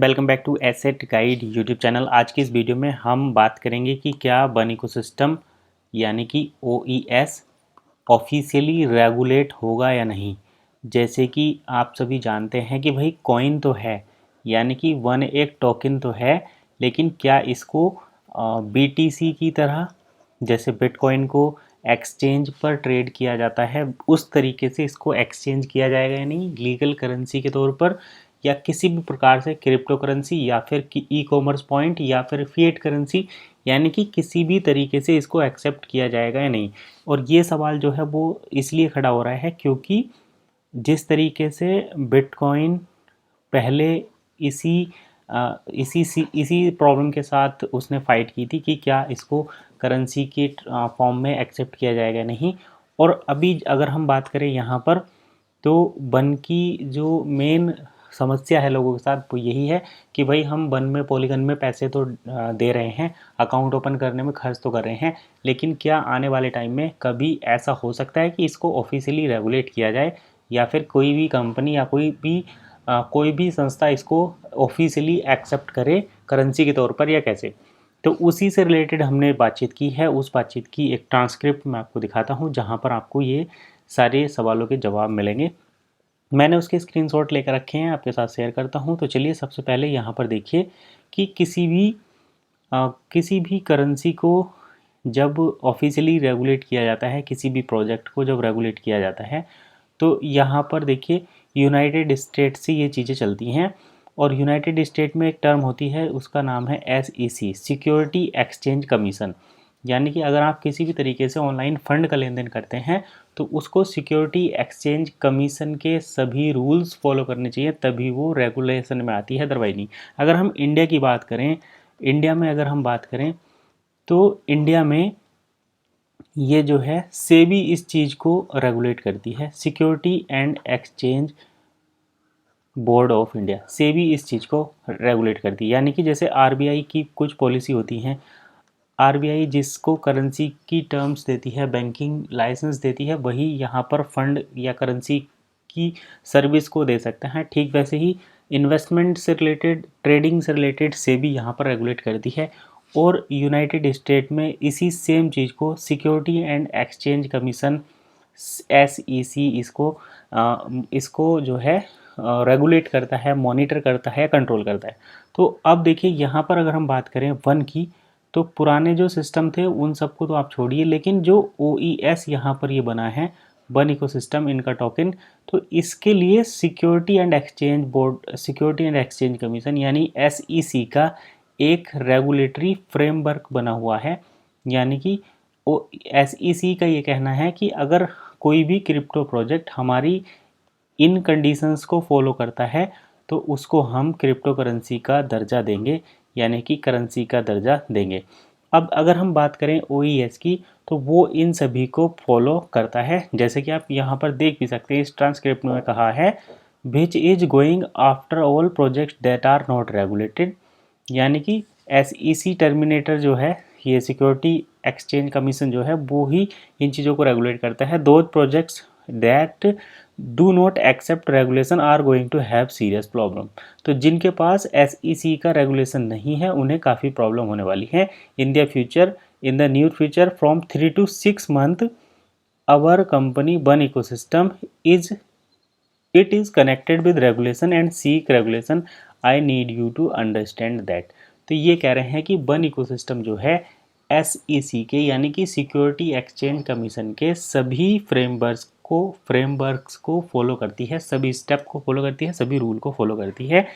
Welcome back to asset guide YouTube channel. आज की इस वीडियो में हम बात करेंगे कि क्या वन इकोसिस्टम यानी कि OES ऑफिशियली रेगुलेट होगा या नहीं। जैसे कि आप सभी जानते हैं कि भाई कॉइन तो है, यानी कि वन एक टोकन तो है, लेकिन क्या इसको BTC की तरह जैसे बिटकॉइन को एक्सचेंज पर ट्रेड किया जाता है उस तरीके से इसको एक्सचेंज किया जाएगा या नहीं, लीगल करेंसी के तौर पर, या किसी भी प्रकार से क्रिप्टो करेंसी या फिर ई कॉमर्स पॉइंट या फिर फिएट करेंसी, यानी कि किसी भी तरीके से इसको एक्सेप्ट किया जाएगा या नहीं। और ये सवाल जो है वो इसलिए खड़ा हो रहा है क्योंकि जिस तरीके से बिटकॉइन पहले इसी इसी प्रॉब्लम के साथ उसने फाइट की थी कि क्या इसको करेंसी के फॉर्म में एक्सेप्ट किया जाएगा नहीं। और अभी अगर हम बात करें यहाँ पर, तो वन की जो मेन समस्या है लोगों के साथ वो यही है कि भाई हम वन में पॉलीगन में पैसे तो दे रहे हैं, अकाउंट ओपन करने में खर्च तो कर रहे हैं, लेकिन क्या आने वाले टाइम में कभी ऐसा हो सकता है कि इसको ऑफिशियली रेगुलेट किया जाए, या फिर कोई भी कंपनी या कोई भी संस्था इसको ऑफिशियली एक्सेप्ट करे करेंसी के तौर पर, या कैसे। तो उसी से रिलेटेड हमने बातचीत की है। उस बातचीत की एक ट्रांसक्रिप्ट मैं आपको दिखाता हूँ जहाँ पर आपको ये सारे सवालों के जवाब मिलेंगे। मैंने उसके स्क्रीनशॉट लेकर रखे हैं, आपके साथ शेयर करता हूँ। तो चलिए सबसे पहले यहाँ पर देखिए कि किसी भी करेंसी को जब ऑफिशियली रेगुलेट किया जाता है, किसी भी प्रोजेक्ट को जब रेगुलेट किया जाता है, तो यहाँ पर देखिए यूनाइटेड स्टेट से ये चीज़ें चलती हैं। और यूनाइटेड स्टेट में एक टर्म होती है, उसका नाम है SEC, सिक्योरिटी एक्सचेंज कमीशन। यानी कि अगर आप किसी भी तरीके से ऑनलाइन फ़ंड का लेन देन करते हैं तो उसको सिक्योरिटी एक्सचेंज कमीशन के सभी रूल्स फॉलो करने चाहिए, तभी वो रेगुलेशन में आती है, अदरवाइज नहीं। अगर हम इंडिया की बात करें, इंडिया में अगर हम बात करें तो इंडिया में ये जो है सेबी इस चीज़ को रेगुलेट करती है, security and exchange board of India, SEBI इस चीज़ को रेगुलेट करती है। यानी कि जैसे RBI की कुछ पॉलिसी होती हैं, RBI जिसको करेंसी की टर्म्स देती है, बैंकिंग लाइसेंस देती है, वही यहाँ पर फंड या करेंसी की सर्विस को दे सकते हैं। ठीक वैसे ही इन्वेस्टमेंट से रिलेटेड, ट्रेडिंग से रिलेटेड सेबी यहाँ पर रेगुलेट करती है। और यूनाइटेड स्टेट में इसी सेम चीज़ को security and exchange commission SEC इसको जो है रेगुलेट करता है, मॉनिटर करता है, कंट्रोल करता है। तो अब देखिए यहाँ पर अगर हम बात करें वन की, तो पुराने जो सिस्टम थे उन सबको तो आप छोड़िए, लेकिन जो OES यहाँ पर ये बना है, वन इकोसिस्टम, इनका टोकन, तो इसके लिए security and exchange board, security and exchange commission यानी SEC का एक रेगुलेटरी फ्रेमवर्क बना हुआ है। यानी कि SEC का ये कहना है कि अगर कोई भी क्रिप्टो प्रोजेक्ट हमारी इन कंडीशंस को फॉलो करता है तो उसको हम क्रिप्टो करेंसी का दर्जा देंगे, यानी कि करेंसी का दर्जा देंगे। अब अगर हम बात करें OES की, तो वो इन सभी को फॉलो करता है। जैसे कि आप यहाँ पर देख भी सकते हैं, इस ट्रांसक्रिप्ट में कहा है which is going after all projects that are not regulated. यानी कि SEC टर्मिनेटर जो है, ये सिक्योरिटी एक्सचेंज कमीशन जो है, वो ही इन चीज़ों को रेगुलेट करता है। Those projects that do not accept regulation are going to have serious problem. तो जिनके पास SEC का रेगुलेशन नहीं है उन्हें काफ़ी प्रॉब्लम होने वाली है in the new future from 3 to 6 month। Our company one ecosystem it is connected with regulation and seek regulation, I need you to understand that. तो ये कह रहे हैं कि वन इकोसिस्टम जो है SEC के यानी कि सिक्योरिटी एक्सचेंज कमीशन के सभी फ्रेमवर्क्स को फॉलो करती है, सभी स्टेप को फॉलो करती है, सभी रूल को फॉलो करती है।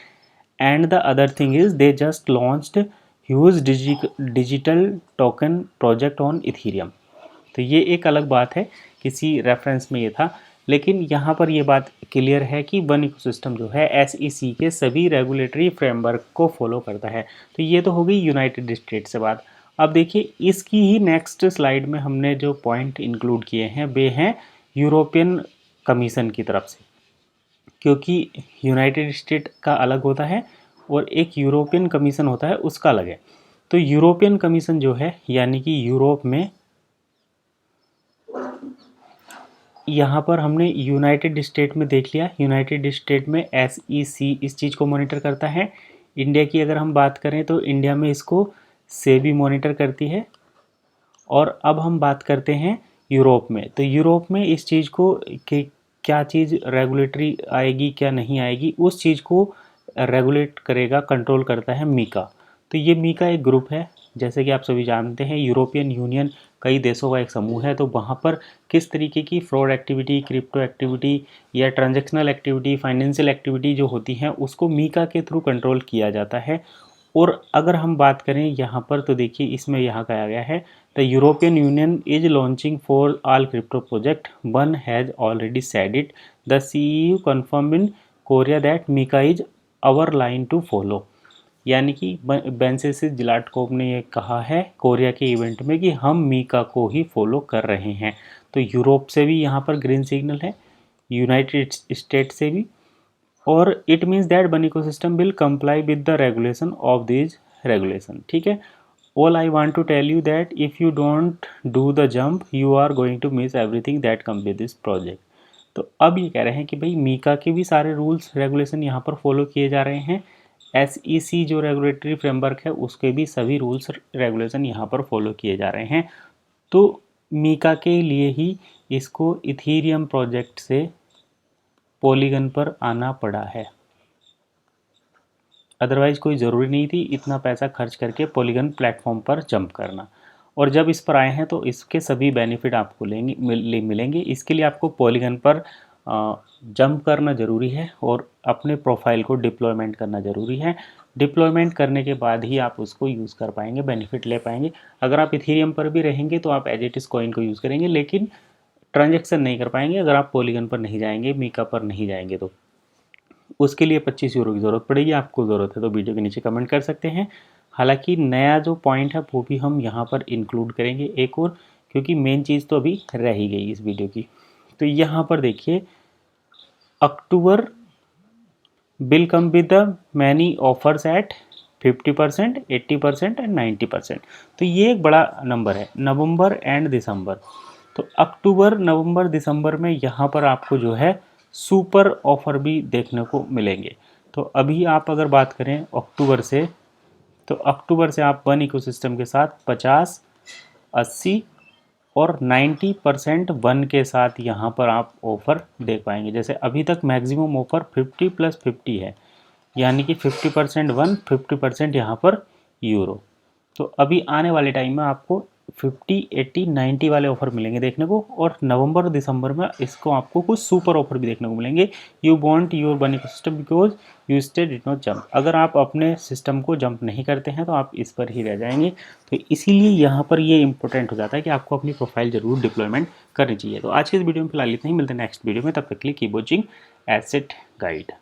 And the other thing is they just launched huge digital token project on Ethereum. तो ये एक अलग बात है, किसी रेफरेंस में ये था, लेकिन यहाँ पर ये बात क्लियर है कि वन इकोसिस्टम जो है SEC के सभी रेगुलेटरी फ्रेमवर्क को फॉलो करता है। तो ये तो हो गई यूनाइटेड स्टेट से बात। अब देखिए इसकी ही नेक्स्ट स्लाइड में हमने जो पॉइंट इंक्लूड किए हैं वे हैं यूरोपियन कमीशन की तरफ से, क्योंकि यूनाइटेड स्टेट का अलग होता है और एक यूरोपियन कमीशन होता है, उसका अलग है। तो यूरोपियन कमीशन जो है, यानी कि यूरोप में, यहाँ पर हमने यूनाइटेड स्टेट में देख लिया, यूनाइटेड स्टेट में SEC इस चीज़ को मॉनिटर करता है। इंडिया की अगर हम बात करें तो इंडिया में इसको सेबी मॉनिटर करती है। और अब हम बात करते हैं यूरोप में। तो यूरोप में इस चीज़ को कि क्या चीज़ रेगुलेटरी आएगी क्या नहीं आएगी, उस चीज़ को रेगुलेट करेगा, कंट्रोल करता है मीका। तो ये मीका एक ग्रुप है, जैसे कि आप सभी जानते हैं यूरोपियन यूनियन कई देशों का एक समूह है। तो वहाँ पर किस तरीके की फ्रॉड एक्टिविटी, क्रिप्टो एक्टिविटी या ट्रांजैक्शनल एक्टिविटी, फाइनेंशियल एक्टिविटी जो होती हैं उसको मीका के थ्रू कंट्रोल किया जाता है। और अगर हम बात करें यहाँ पर तो देखिए इसमें यहाँ कहा गया है the European Union is launching for all crypto project, one has already said it, the CEU confirm in Korea that MiCA is our line to follow. यानी कि बेंसेसिस जिलाटकोव ने ये कहा है कोरिया के इवेंट में कि हम मीका को ही फॉलो कर रहे हैं। तो यूरोप से भी यहाँ पर ग्रीन सिग्नल है, यूनाइटेड स्टेट से भी, और it means that one ecosystem will comply with the regulation of this regulation. ठीक है, all I want to tell you that if you don't do the jump you are going to miss everything that come with this project. तो अब ये कह रहे हैं कि भाई मीका के भी सारे रूल्स रेगुलेशन यहाँ पर फॉलो किए जा रहे हैं। SEC जो रेगुलेटरी फ्रेमवर्क है उसके भी सभी रूल्स रेगुलेशन यहाँ पर फॉलो किए जा रहे हैं। तो मीका के लिए ही इसको इथीरियम प्रोजेक्ट से पॉलीगन पर आना पड़ा है, अदरवाइज़ कोई ज़रूरी नहीं थी इतना पैसा खर्च करके पॉलीगन प्लेटफॉर्म पर जंप करना। और जब इस पर आए हैं तो इसके सभी बेनिफिट आपको मिलेंगे। इसके लिए आपको पॉलीगन पर जंप करना ज़रूरी है और अपने प्रोफाइल को डिप्लॉयमेंट करना ज़रूरी है। डिप्लॉयमेंट करने के बाद ही आप उसको यूज़ कर पाएंगे, बेनिफिट ले पाएंगे। अगर आप इथीरियम पर भी रहेंगे तो आप एज इट इज़ कॉइन को यूज़ करेंगे, लेकिन ट्रांजेक्शन नहीं कर पाएंगे अगर आप पॉलीगन पर नहीं जाएंगे, मीका पर नहीं जाएंगे। तो उसके लिए 25 यूरो की ज़रूरत पड़ेगी। आपको ज़रूरत है तो वीडियो के नीचे कमेंट कर सकते हैं। हालांकि नया जो पॉइंट है वो भी हम यहाँ पर इंक्लूड करेंगे एक और, क्योंकि मेन चीज़ तो अभी रह ही गई इस वीडियो की। तो यहाँ पर देखिए October bill come with the many offers at 50%, 80% and 90%। तो ये एक बड़ा नंबर है। नवंबर एंड दिसंबर, तो अक्टूबर, नवंबर, दिसंबर में यहाँ पर आपको जो है सुपर ऑफर भी देखने को मिलेंगे। तो अभी आप अगर बात करें अक्टूबर से, तो अक्टूबर से आप वन इकोसिस्टम के साथ 50, 80 और 90% वन के साथ यहाँ पर आप ऑफ़र देख पाएंगे। जैसे अभी तक मैक्सिमम ऑफ़र 50+50 है, यानी कि 50% वन, 50% यहाँ पर यूरो। तो अभी आने वाले टाइम में आपको 50, 80, 90 वाले ऑफर मिलेंगे देखने को। और नवंबर और दिसंबर में इसको आपको कुछ सुपर ऑफर भी देखने को मिलेंगे। You want your one ecosystem because you stay did not jump. अगर आप अपने सिस्टम को जंप नहीं करते हैं तो आप इस पर ही रह जाएंगे। तो इसीलिए यहाँ पर ये इंपॉर्टेंट हो जाता है कि आपको अपनी प्रोफाइल जरूर डिप्लॉयमेंट करनी चाहिए। तो आज के इस वीडियो में फिलहाल इतना ही, मिलते हैं नेक्स्ट वीडियो में। तब तक के लिए कीप वॉचिंग एसेट गाइड।